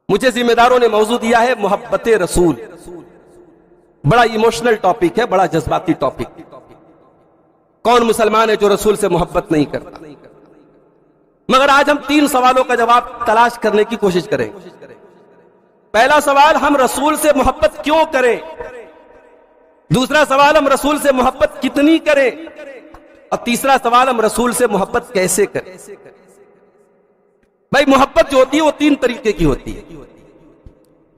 मुझे जिम्मेदारों ने मौजू दिया है मोहब्बत रसूल। बड़ा इमोशनल टॉपिक है, बड़ा जज्बाती टॉपिक। कौन मुसलमान है जो रसूल से मोहब्बत नहीं करता? मगर आज हम 3 सवालों का जवाब तलाश करने की कोशिश करेंगे। पहला सवाल, हम रसूल से मोहब्बत क्यों करें? दूसरा सवाल, हम रसूल से मोहब्बत कितनी करें? और तीसरा सवाल, हम रसूल से मोहब्बत कैसे करें? भाई मोहब्बत जो होती है वो 3 तरीके की होती है।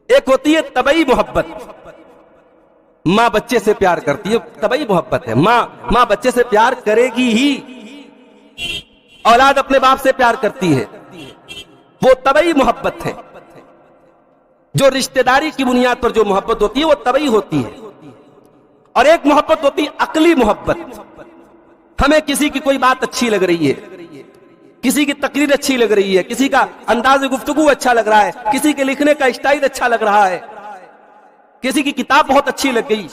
एक होती है तबई मोहब्बत, मां बच्चे से प्यार करती है, तबई मोहब्बत है। मां बच्चे से प्यार करेगी ही, औलाद अपने बाप से प्यार करती है, वो तबई मोहब्बत है। जो रिश्तेदारी की बुनियाद पर जो मोहब्बत होती है वो तबई होती है। और एक मोहब्बत होती है अकली मोहब्बत। हमें किसी की कोई बात अच्छी लग रही है, किसी की तकरीर अच्छी लग रही है, किसी का अंदाज़ गुफ्तगू अच्छा लग रहा है, किसी के लिखने का स्टाइल अच्छा लग रहा है, किसी की किताब बहुत अच्छी लग गई,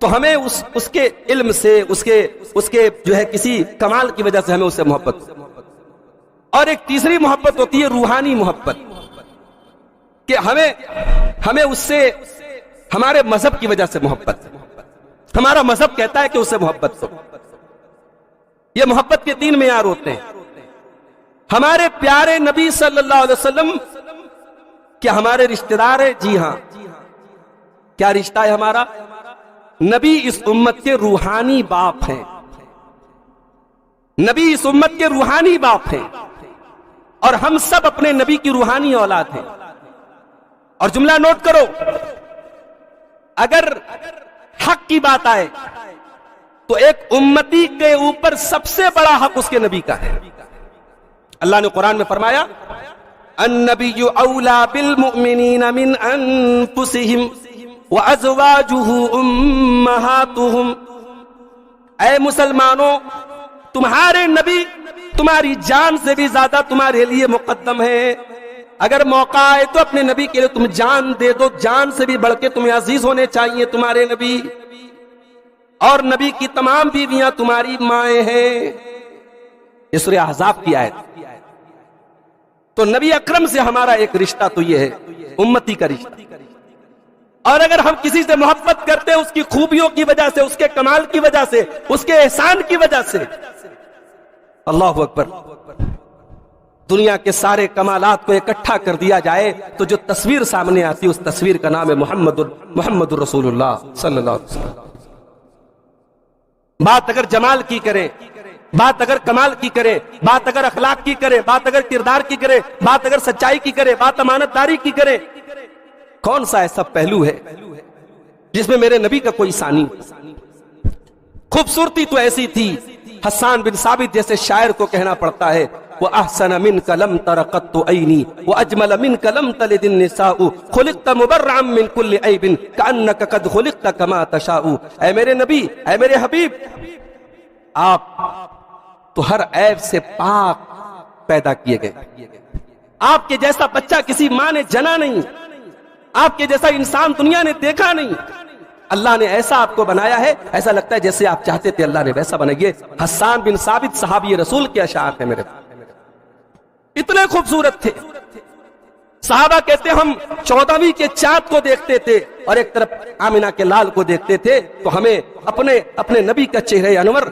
तो हमें उसके इल्म से, उसके जो है किसी कमाल की वजह से हमें उससे मोहब्बत। और एक तीसरी मोहब्बत होती है रूहानी मोहब्बत, कि हमें उससे हमारे मजहब की वजह से मोहब्बत, हमारा मजहब कहता है कि उससे मोहब्बत हो। ये मोहब्बत के 3 मेयार होते हैं। हमारे प्यारे नबी सल्लल्लाहु अलैहि वसल्लम क्या हमारे रिश्तेदार है? जी हां। क्या रिश्ता है हमारा? नबी इस उम्मत के रूहानी बाप हैं। नबी इस उम्मत के रूहानी बाप हैं और हम सब अपने नबी की रूहानी औलाद हैं। और जुमला नोट करो, अगर हक की बात आए तो एक उम्मती के ऊपर सबसे बड़ा हक उसके नबी का है। अल्लाह ने कुरान में फरमाया, अन्नबिय्यु औला बिल मुमिनीना मिन अनफुसिहिम व अज़वाजुहु उम्महातुहुम। ऐ मुसलमानों, तुम्हारे नबी तुम्हारी जान से भी ज्यादा तुम्हारे लिए मुकद्दम है। अगर मौका आए तो अपने नबी के लिए तुम जान दे दो, जान से भी बढ़ के तुम्हें अजीज होने चाहिए तुम्हारे नबी। और नबी की तमाम बीवियां तुम्हारी माएं हैं। ये सूरह अहज़ाब की आयत। तो नबी अकरम से हमारा एक रिश्ता तो ये है, उम्मती का रिश्ता। और अगर हम किसी से मोहब्बत करते हैं उसकी खूबियों की वजह से, उसके कमाल की वजह से, उसके एहसान की वजह से, अल्लाह अकबर, दुनिया के सारे कमालात को इकट्ठा कर दिया जाए तो जो तस्वीर सामने आती है उस तस्वीर का नाम है मोहम्मद रसूलुल्लाह सल्लल्लाहु अलैहि वसल्लम। बात अगर जमाल की करें, बात अगर कमाल की करें, बात अगर अखलाक की करें, बात अगर किरदार की करें, बात अगर सच्चाई की करें, बात अमानतदारी की करें, कौन सा ऐसा पहलू है जिसमें मेरे नबी का कोई सानी? खूबसूरती तो ऐसी थी, हस्सान बिन साबित जैसे शायर को कहना पड़ता है, वो अहसन मिन कलम तरक़त्तु ऐनी वो अजमल मिन कलम तलिदिन निसाउ खुलिक़्त मुबर्रअन मिन कुल्लि ऐबिन कअन्नक क़द खुलिक़्त कमा तशाउ। ऐ मेरे नबी, ऐ मेरे हबीब, आप तो हर ऐब से पाक पैदा किए गए। आपके जैसा बच्चा किसी मां ने जना नहीं, आपके जैसा इंसान दुनिया ने देखा नहीं। अल्लाह ने ऐसा आपको बनाया है, ऐसा लगता है जैसे आप चाहते थे अल्लाह ने वैसा बनाइए। हस्सान बिन साबित सहाबी रसूल के अशार है मेरे, इतने खूबसूरत थे। सहाबा कहते हम 14वीं के चांद को देखते थे और एक तरफ आमिना के लाल को देखते थे तो हमें अपने नबी का चेहरे अनवर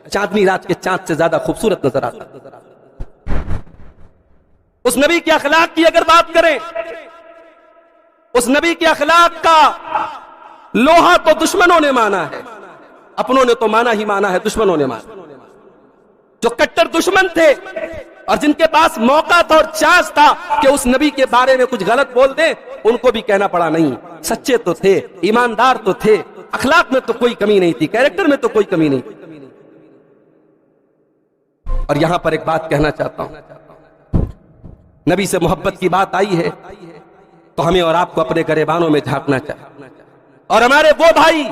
चांदनी रात के चांद से ज्यादा खूबसूरत नजर आता। उस नबी के अखलाक की अगर बात करें, उस नबी के अखलाक का लोहा तो दुश्मनों ने माना है, अपनों ने तो माना ही माना है, दुश्मनों ने माना। जो कट्टर दुश्मन थे और जिनके पास मौका था और चांस था कि उस नबी के बारे में कुछ गलत बोल दें, उनको भी कहना पड़ा नहीं। सच्चे तो थे, ईमानदार तो थे, अखलाक में तो कोई कमी नहीं थी, कैरेक्टर में तो कोई कमी नहीं थी। और यहां पर एक बात कहना चाहता हूं, नबी से मोहब्बत की बात आई है तो हमें और आपको अपने गरेबानों में झांकना चाहिए। और हमारे वो भाई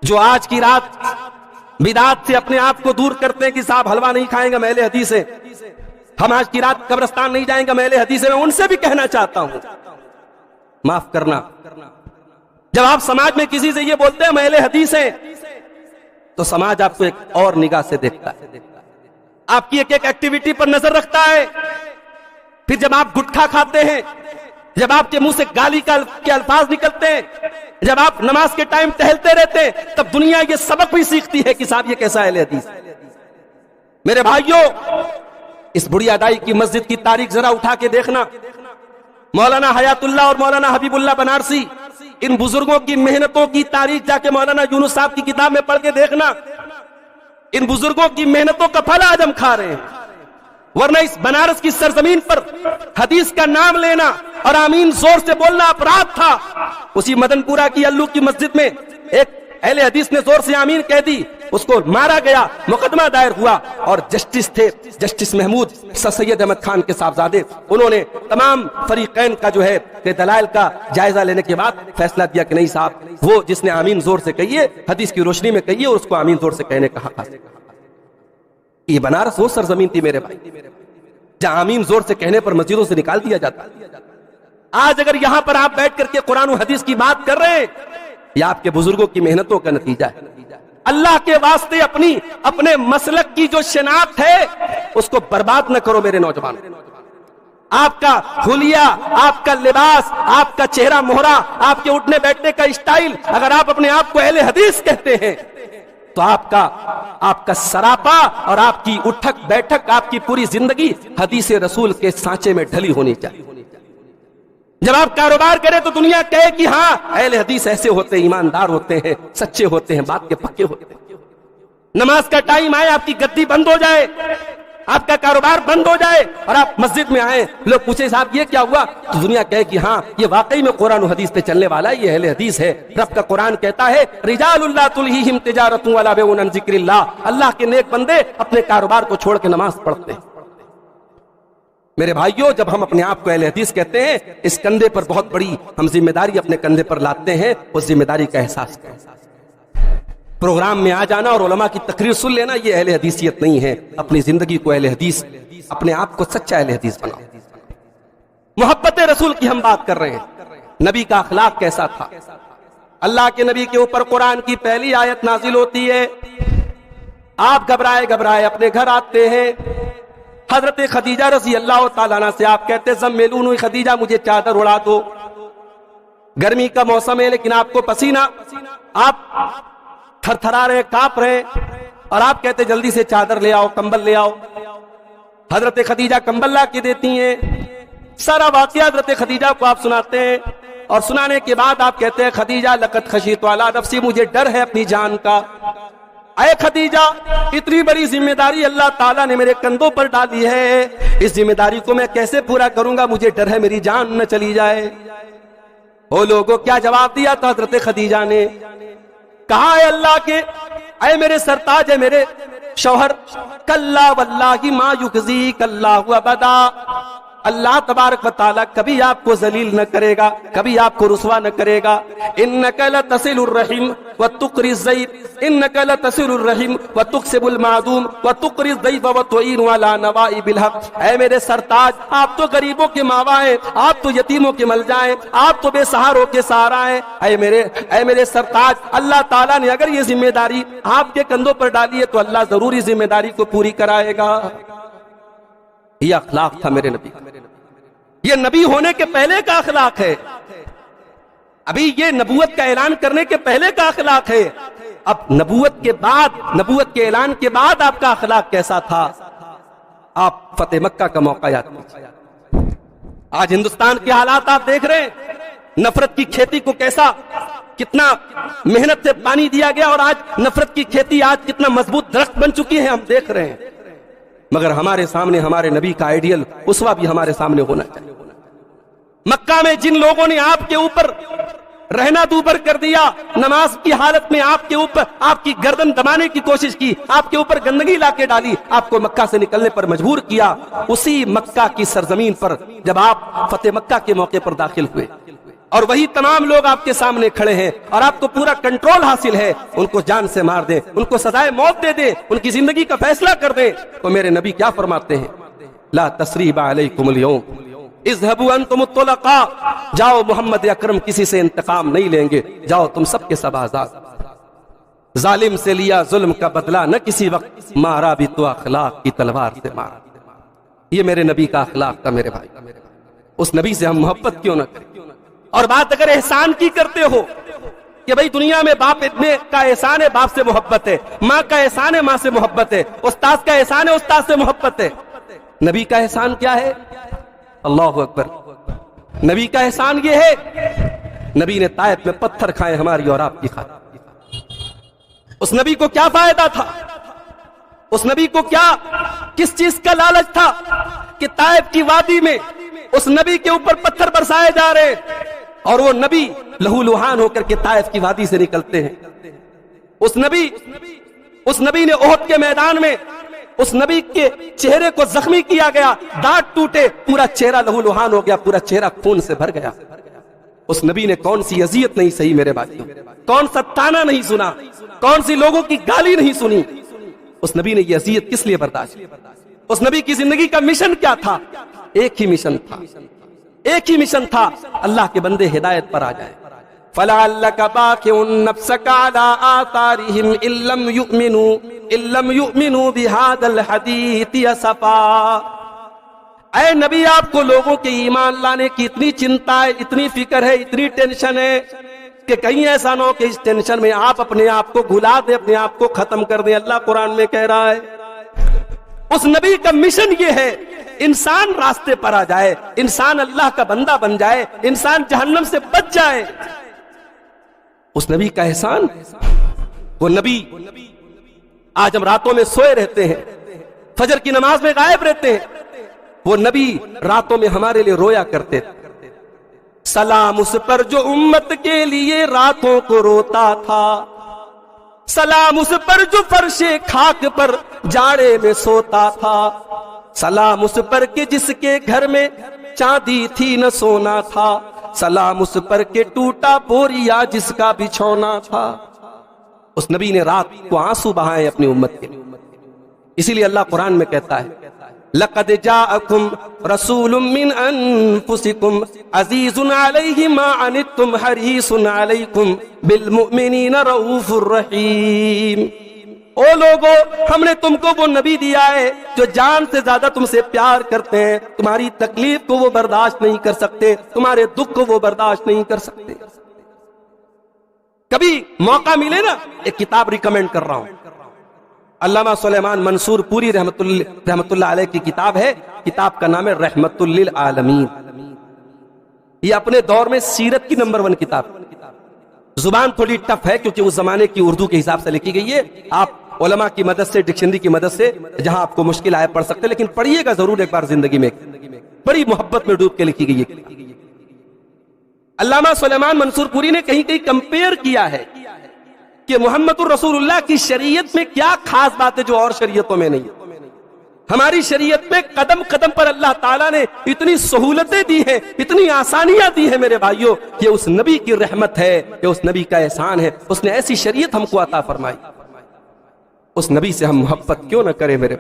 जो आज की रात बिदात से अपने आप को दूर करते हैं कि साहब हलवा नहीं खाएंगे, मेले हदीस है, हम आज की रात कब्रिस्तान नहीं जाएंगे, मेले हदीस है, मैं उनसे भी कहना चाहता हूं, माफ करना, जब आप समाज में किसी से ये बोलते हैं मेले हदीस है, तो समाज आपको एक और निगाह से देखता है, आपकी एक एक एक्टिविटी पर नजर रखता है, फिर जब आप गुटखा खाते हैं, जब आपके मुंह से गाली के अल्फाज निकलते हैं, जब आप नमाज के टाइम टहलते रहते हैं, तब दुनिया ये सबक भी सीखती है कि साहब ये कैसा अहले हदीस। मेरे भाइयों, इस बुढ़िया दाई की मस्जिद की तारीख जरा उठा के देखना। मौलाना हयातुल्लाह और मौलाना हबीबुल्लाह बनारसी, इन बुजुर्गों की मेहनतों की तारीख जाके मौलाना यूनुस साहब की किताब में पढ़ के देखना। इन बुजुर्गों की मेहनतों का फल आज हम खा रहे हैं, वरना इस बनारस की सरजमीन पर हदीस का नाम लेना और आमीन जोर से बोलना अपराध था। उसी मदनपुरा की अल्लू की मस्जिद में एक अहले हदीस ने जोर से आमीन कह दी, उसको मारा गया, मुकदमा दायर हुआ और जस्टिस थे जस्टिस महमूद सर सैयद अहमद खान के साहबजादे, उन्होंने तमाम फरीकैन का जो है दलाइल का जायजा लेने के बाद फैसला दिया कि नहीं साहब, वो जिसने आमीन जोर से कहिए, हदीस की रोशनी में कहिए और उसको आमीन जोर से कहने का हक है। ये बनारस वो सरजमीन थी मेरे भाई जहां आमीन जोर से कहने पर मस्जिदों से निकाल दिया जाता। आज अगर यहां पर आप बैठ करके कुरान और हदीस की बात कर रहे हैं, यह आपके बुजुर्गों की मेहनतों का नतीजा है। अल्लाह के वास्ते अपने मसलक की जो शिनाख्त है उसको बर्बाद न करो मेरे नौजवान। आपका हुलिया, आपका लिबास, आपका चेहरा मोहरा, आपके उठने बैठने का स्टाइल, अगर आप अपने आप को अहले हदीस कहते हैं तो आपका सरापा और आपकी उठक बैठक, आपकी पूरी जिंदगी हदीस रसूल के सांचे में ढली होनी चाहिए। जब आप कारोबार करें तो दुनिया कहे कि हाँ अहले हदीस ऐसे होते हैं, ईमानदार होते हैं, सच्चे होते हैं, बात के पक्के होते हैं। नमाज का टाइम आए, आपकी गद्दी बंद हो जाए, आपका कारोबार बंद हो जाए और आप मस्जिद में आए, लोग पूछे साहब ये क्या हुआ, तो दुनिया कहे कि हाँ ये वाकई में कुरान और हदीस पे चलने वाला है, ये अहले हदीस है। रब का कुरान कहता है रिजालुल्लाह तुल्हीहिम तिजारतुन वला बैउन अन जिक्रिल्लाह, अल्लाह के नेक बंदे अपने कारोबार को छोड़ के नमाज पढ़ते हैं। मेरे भाइयों, जब हम अपने आप को अहले हदीस कहते हैं, इस कंधे पर बहुत बड़ी हम जिम्मेदारी अपने कंधे पर लाते हैं, उस जिम्मेदारी का एहसास करें। प्रोग्राम में आ जाना और उलमा की तकरीर सुन लेना ये अहले हदीसियत नहीं है। अपनी जिंदगी को अहले हदीस, अपने आप को सच्चा अहले हदीस बनाओ। मोहब्बत रसूल की हम बात कर रहे हैं, नबी का अखलाक कैसा था। अल्लाह के नबी के ऊपर कुरान की पहली आयत नाजिल होती है, आप घबराए घबराए अपने घर आते हैं। हजरत खदीजा रज़ी अल्लाह ताला अन्हा से आप कहते ज़म्मिलूनी खदीजा, मुझे चादर उड़ा दो, गर्मी का मौसम है लेकिन आपको पसीना, आप थरथरा रहे, कांप रहे, और आप कहते जल्दी से चादर ले आओ, कंबल ले आओ। हजरत खदीजा कंबल ला के देती हैं। सारा वाकया हजरत खदीजा को आप सुनाते हैं और सुनाने के बाद आप कहते हैं खदीजा लक़द खशीतु अला नफ़्सी, मुझे डर है अपनी जान का। अय खदीजा, इतनी बड़ी जिम्मेदारी अल्लाह ताला ने मेरे कंधों पर डाली है, इस जिम्मेदारी को मैं कैसे पूरा करूंगा, मुझे डर है मेरी जान न चली जाए। ओ लोगों, क्या जवाब दिया था हजरत खदीजा ने? कहा है अल्लाह के, अय मेरे सरताज है, मेरे शौहर, कल्ला वल्लाही मा युखज़ी कल्लाहु अबदा, अल्लाह तबारक व तआला कभी आपको जलील न करेगा, कभी आपको रुसवा न करेगा। इन्नका लतसिलुर रहीम व तुक़रिज़ ज़ैफ़, इन्नका लतसिलुर रहीम व तुक़सिबुल मादूम व तुक़रिज़ ज़ैफ़ व तुईनु अला नवाइबिल हक़। ऐ मेरे सरताज, आप तो गरीबों के मावा हैं, आप तो यतीमों के मलजा हैं, आप तो बेसहारों के सहारा हैं। ऐ मेरे सरताज, अल्लाह ताला ने अगर ये जिम्मेदारी आपके कंधों पर डाली है तो अल्लाह जरूर इस जिम्मेदारी को पूरी कराएगा। ये अखलाक था मेरे नबी, ये नबी होने के पहले का अखलाक है। अभी ये नबूवत का ऐलान करने के पहले का अखलाक है। अब नबूवत के बाद, नबूवत के ऐलान के बाद आपका अखलाक कैसा था? आप फतेह मक्का का मौका याद कीजिए। आज हिंदुस्तान के हालात आप देख रहे हैं, नफरत की खेती को कैसा, कितना मेहनत से पानी दिया गया और आज नफरत की खेती आज कितना मजबूत दरख्त बन चुकी है, हम देख रहे हैं। मगर हमारे सामने हमारे नबी का आइडियल उसवा भी हमारे सामने होना चाहिए। मक्का में जिन लोगों ने आपके ऊपर रहना दूबर कर दिया, नमाज की हालत में आपके ऊपर आपकी गर्दन दबाने की कोशिश की, आपके ऊपर गंदगी लाके डाली, आपको मक्का से निकलने पर मजबूर किया, उसी मक्का की सरजमीन पर जब आप फतेह मक्का के मौके पर दाखिल हुए और वही तमाम लोग आपके सामने खड़े हैं और आपको पूरा कंट्रोल हासिल है, उनको जान से मार दें, उनको सजाए मौत दे दें, उनकी जिंदगी का फैसला कर दें, तो मेरे नबी क्या फरमाते हैं? ला तस्रीबा अलैकुमुल यौम इज़हबू अंतुम तुलका, जाओ मोहम्मद अकरम किसी से इंतकाम नहीं लेंगे, जाओ तुम सबके सब आजाद। जालिम से लिया जुल्म का बदला, न किसी वक्त मारा भी तो अखलाक की तलवार से मारा। ये मेरे नबी का अखलाक था मेरे भाई। उस नबी से हम मोहब्बत क्यों ना करें। और बात अगर एहसान की करते हो कि भाई दुनिया में बाप इतने का एहसान है, बाप से मोहब्बत है, माँ का एहसान है, माँ से मोहब्बत है, उस्ताद का एहसान है, उस्ताद से मोहब्बत है। नबी का एहसान क्या है? अल्लाहु अकबर। नबी का एहसान ये है, नबी ने ताइफ में पत्थर खाए हमारी और आपकी खातिर। उस नबी को क्या फायदा था? उस नबी को क्या, किस चीज का लालच था कि ताइफ की वादी में उस नबी के ऊपर पत्थर बरसाए जा रहे और वो नबी लहूलुहान होकर के ताइफ की वादी से निकलते हैं। उस नबी ने ओहद के मैदान में उस नबी के चेहरे को जख्मी किया गया, दांत टूटे, पूरा चेहरा लहूलुहान हो गया, पूरा चेहरा खून से भर गया। उस नबी ने कौन सी अजियत नहीं सही मेरे भाइयों, कौन सा ताना नहीं सुना, कौन सी लोगों की गाली नहीं सुनी। उस नबी ने ये अजियत किस लिए बर्दाश्त की? उस नबी की जिंदगी का मिशन क्या था? एक ही मिशन था, एक ही मिशन था, अल्लाह के बंदे हिदायत पर आ जाए। फलअल्लका बाकिउन नफ्सका अला आतारिहिम इल्लम युमिनु बिहादल हदीथ असफा। ऐ नबी, आपको लोगों के ईमान लाने की इतनी चिंता है, इतनी फिक्र है, इतनी टेंशन है कि कहीं ऐसा ना हो कि इस टेंशन में आप अपने आप को भुला दे, अपने आप को खत्म कर दे। अल्लाह कुरान में कह रहा है उस नबी का मिशन ये है, इंसान रास्ते पर आ जाए, इंसान अल्लाह का बंदा बन जाए, इंसान जहन्नम से बच जाए। उस नबी का एहसान, वो नबी आज हम रातों में सोए रहते हैं, फजर की नमाज में गायब रहते हैं, वो नबी रातों में हमारे लिए रोया करते थे। सलाम उस पर जो उम्मत के लिए रातों को रोता था, सलाम उस पर जो फर्शे खाक पर जाड़े में सोता था, सलाम उस पर के जिसके घर में चांदी थी न सोना था, सलाम उस पर के टूटा बोरिया जिसका बिछौना था। उस नबी ने रात को आंसू बहाए अपनी उम्मत के लिए। इसीलिए अल्लाह कुरान में कहता है लक़द जाअकुम रसूलुम मिन अनफुसिकुम अज़ीज़ुन अलैहि मा अनित्तुम हरीसुन अलैकुम बिल मुमिनीना रऊफुर रहीम। ओ लोगो, हमने तुमको वो नबी दिया है जो जान से ज्यादा तुमसे प्यार करते हैं, तुम्हारी तकलीफ को वो बर्दाश्त नहीं कर सकते, तुम्हारे दुख को वो बर्दाश्त नहीं कर सकते। कभी मौका मिले ना, एक किताब रिकमेंड कर रहा हूं, अल्लामा सुलेमान मंसूर पूरी रहमतुल्लाह अलैह की किताब है। किताब का नाम है रहमतुल लिल आलमीन। ये अपने दौर में सीरत की नंबर 1 किताब। जुबान थोड़ी टफ है क्योंकि उस जमाने की उर्दू के हिसाब से लिखी गई है। आप उलमा की मदद से, डिक्शनरी की मदद से जहां आपको मुश्किल आए पढ़ सकते, लेकिन पढ़िएगा जरूर एक बार जिंदगी में। बड़ी मोहब्बत में डूब के लिखी गई है। अल्लामा सुलेमान मंसूर पूरी ने कहीं कहीं कंपेयर किया है कि मोहम्मदुर रसूलुल्लाह की शरीयत में क्या खास बात है जो और शरीयतों में नहीं। हमारी शरीयत में कदम कदम पर अल्लाह ताला ने इतनी सहूलतें दी हैं, इतनी आसानियां दी हैं मेरे भाइयों। ये उस नबी की रहमत है, ये उस नबी का एहसान है। उसने ऐसी शरीयत हमको अता फरमाई। उस नबी से हम मोहब्बत क्यों न करें मेरे